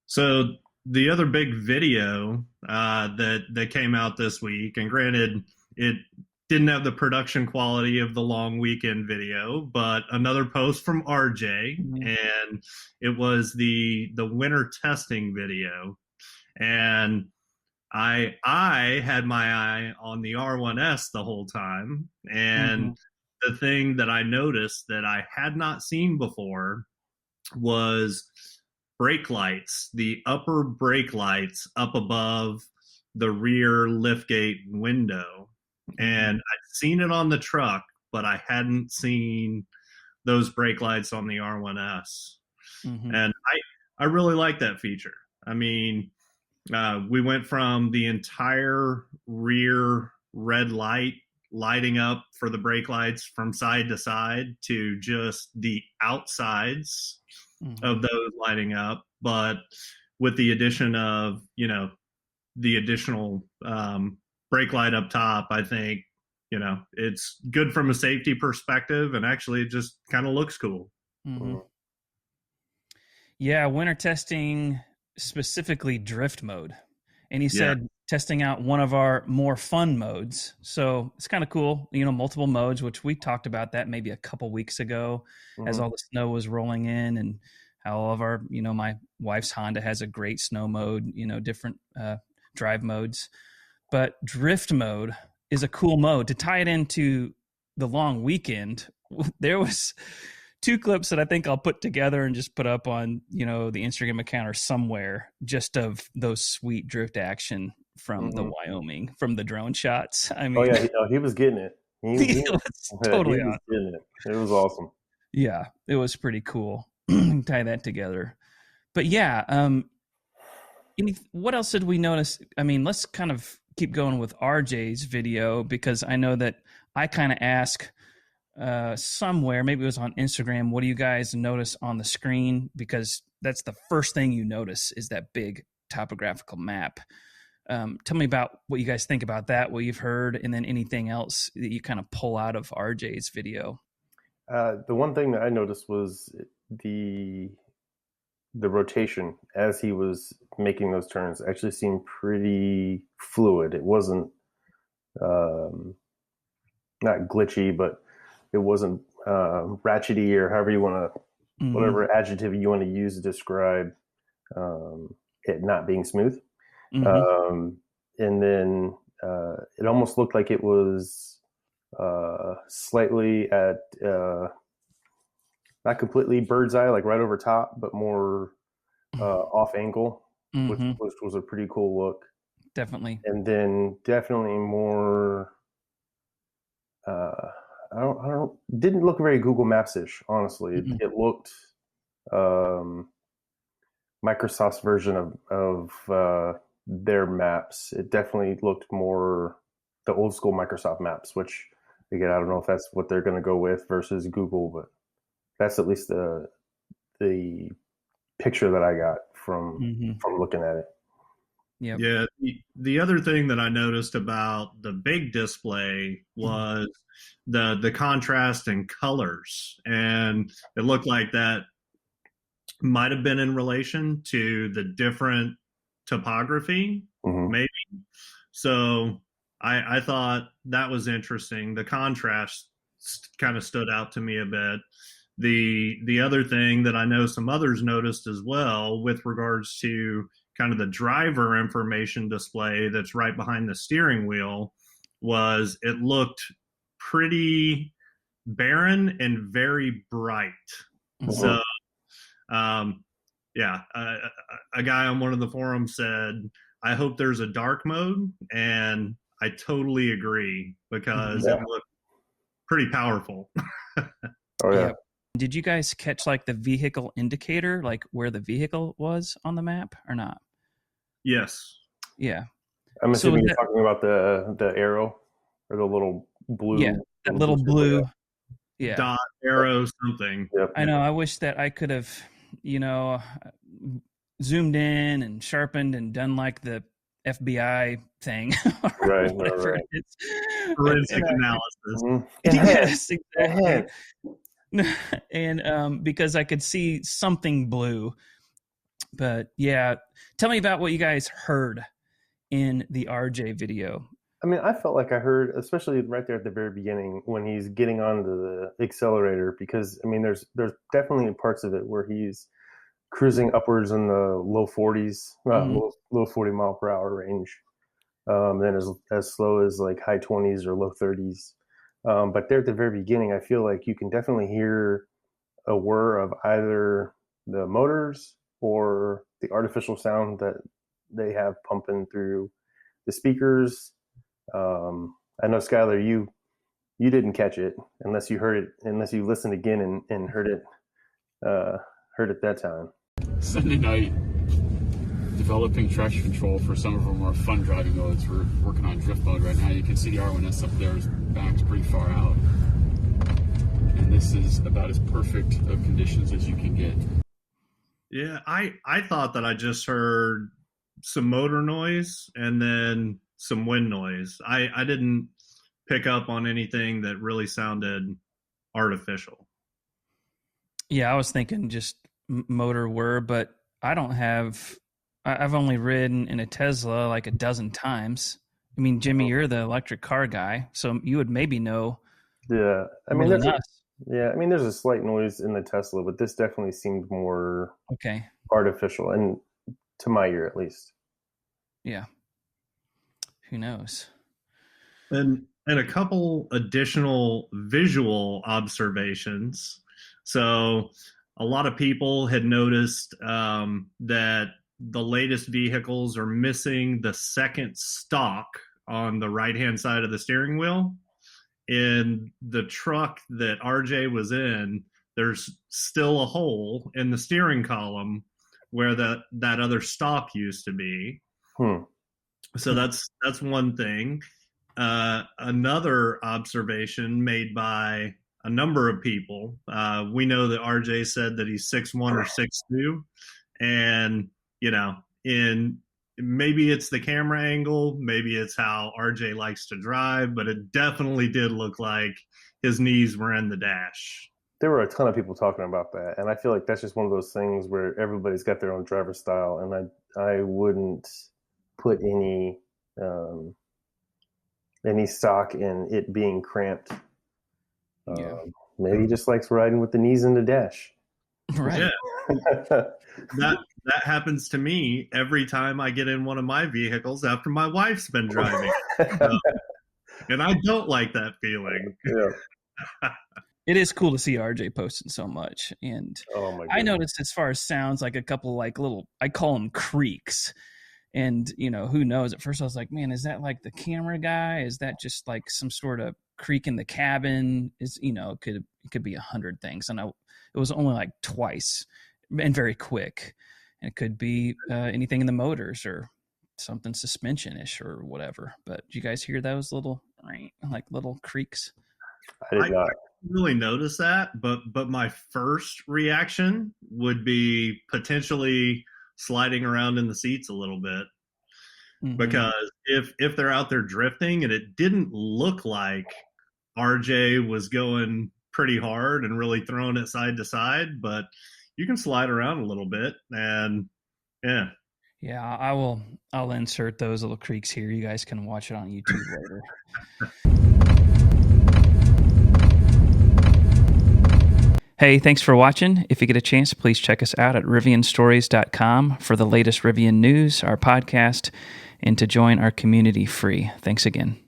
So the other big video that came out this week, and granted, it didn't have the production quality of the long weekend video, but another post from RJ, Mhm. and it was the winter testing video, and I had my eye on the R1S the whole time, and Mhm. the thing that I noticed that I had not seen before was brake lights, the upper brake lights up above the rear liftgate window. And Mhm. I'd seen it on the truck, but I hadn't seen those brake lights on the R1S. Mhm. And I really like that feature. I mean, we went from the entire rear red light lighting up for the brake lights from side to side to just the outsides of Mhm. those lighting up, but with the addition of the additional brake light up top, I think it's good from a safety perspective, and actually it just kind of looks cool. Mhm. Mhm. Yeah, winter testing, specifically drift mode. And he Yeah, said testing out one of our more fun modes. So it's kind of cool, multiple modes, which we talked about that maybe a couple weeks ago as Mhm. all the snow was rolling in, and how all of our, my wife's Honda has a great snow mode, different drive modes. But drift mode is a cool mode to tie it into the long weekend. There was two clips that I think I'll put together and just put up on, the Instagram account or somewhere, just of those sweet drift action from the Mhm. Wyoming, from the drone shots. I Oh mean, yeah, he was getting it. He it was yeah, he totally was awesome. getting it. It was awesome. Yeah, it was pretty cool. Tie that together. But yeah, what else did we notice? I mean, let's kind of keep going with RJ's video, because I know that I kind of ask somewhere, maybe it was on Instagram, what do you guys notice on the screen? Because that's the first thing you notice, is that big topographical map. Tell me about what you guys think about that, what you've heard, and then anything else that you kind of pull out of RJ's video. The one thing that I noticed was the the rotation as he was making those turns actually seemed pretty fluid. It wasn't um, not glitchy, but it wasn't ratchety, or however you want to, Mm-hmm. whatever adjective you want to use to describe um, it not being smooth. Mm-hmm. Um, and then it almost looked like it was slightly at not completely bird's eye, like right over top, but more off angle, Mm-hmm. which was a pretty cool look. Definitely. And then definitely more. Uh, didn't look very Google Maps ish. Honestly, Mm-hmm. it looked um, Microsoft's version of their maps. It definitely looked more the old school Microsoft maps, which again I don't know if that's what they're going to go with versus Google, but that's at least the picture that I got Mm-hmm. from looking at it. Yep. yeah. The other thing that I noticed about the big display Mm-hmm. was the contrast in colors, and it looked like that might have been in relation to the different topography, Mm-hmm. maybe. So I thought that was interesting. The contrast kind of stood out to me a bit. The other thing that I know some others noticed as well, with regards to kind of the driver information display that's right behind the steering wheel, was it looked pretty barren and very bright. Mm-hmm. So um, yeah, a guy on one of the forums said, "I hope there's a dark mode," and I totally agree because Mm-hmm. it Yeah. looked pretty powerful. Oh yeah. Yep. Did you guys catch like the vehicle indicator, like where the vehicle was on the map or not? Yes. Yeah. I'm So is assuming you're that, talking about the arrow or the little yeah, that little blue circle. blue. Yeah. Dot, arrow, something. Yep. I know. I wish that I could have, you know, zoomed in and sharpened and done like the FBI thing or Right. Right. whatever Right. it is. Forensic And analysis. Mm-hmm. yes, exactly. Enhance. And because I could see something blue, But yeah, tell me about what you guys heard in the RJ video. I mean, I felt like I heard, especially right there at the very beginning when he's getting onto the accelerator, because I mean, there's definitely parts of it where he's cruising upwards in the low 40s, low 40 mile per hour range. Then as slow as like high 20s or low 30s. But there at the very beginning, I feel like you can definitely hear a whir of either the motors or the artificial sound that they have pumping through the speakers. I know, Skylar, you didn't catch it unless you listened again and heard it that time. Sunday night, developing traction control for some of our more fun driving modes. We're working on drift mode right now. You can see the R1S up there is backed pretty far out. And this is about as perfect of conditions as you can get. Yeah, I thought that I just heard some motor noise and then some wind noise. I didn't pick up on anything that really sounded artificial. Yeah, I was thinking just motor whir, but I've only ridden in a Tesla like a dozen times. I mean, Jimmy, you're the electric car guy, so you would maybe know. Yeah, I mean, more than us. there's a slight noise in the Tesla, but this definitely seemed more artificial, and to my ear at least. Yeah. Who knows? And a couple additional visual observations. So a lot of people had noticed that the latest vehicles are missing the second stalk on the right-hand side of the steering wheel. In the truck that RJ was in, there's still a hole in the steering column where that other stalk used to be. So that's one thing. Another observation made by a number of people. We know that RJ said that he's 6'1" or 6'2", and maybe it's the camera angle, maybe it's how RJ likes to drive, but it definitely did look like his knees were in the dash. There were a ton of people talking about that, and I feel like that's just one of those things where everybody's got their own driver style, and I wouldn't put any stock in it being cramped. Maybe he just likes riding with the knees in the dash. Right. Yeah. That happens to me every time I get in one of my vehicles after my wife's been driving. And I don't like that feeling. Yeah. It is cool to see RJ posting so much. And I noticed, as far as sounds, like a couple like little, I call them creaks. And, who knows? At first I was like, man, is that like the camera guy? Is that just like some sort of creak in the cabin? It could be 100 things. And it was only like twice and very quick. And it could be anything in the motors or something suspension-ish or whatever. But did you guys hear those little creaks? I did not really notice that, but my first reaction would be potentially sliding around in the seats a little bit. Mm-hmm. Because if they're out there drifting, and it didn't look like RJ was going pretty hard and really throwing it side to side, but you can slide around a little bit, and yeah. I'll insert those little creaks here. You guys can watch it on YouTube later. Hey, thanks for watching. If you get a chance, please check us out at rivianstories.com for the latest Rivian news, our podcast, and to join our community free. Thanks again.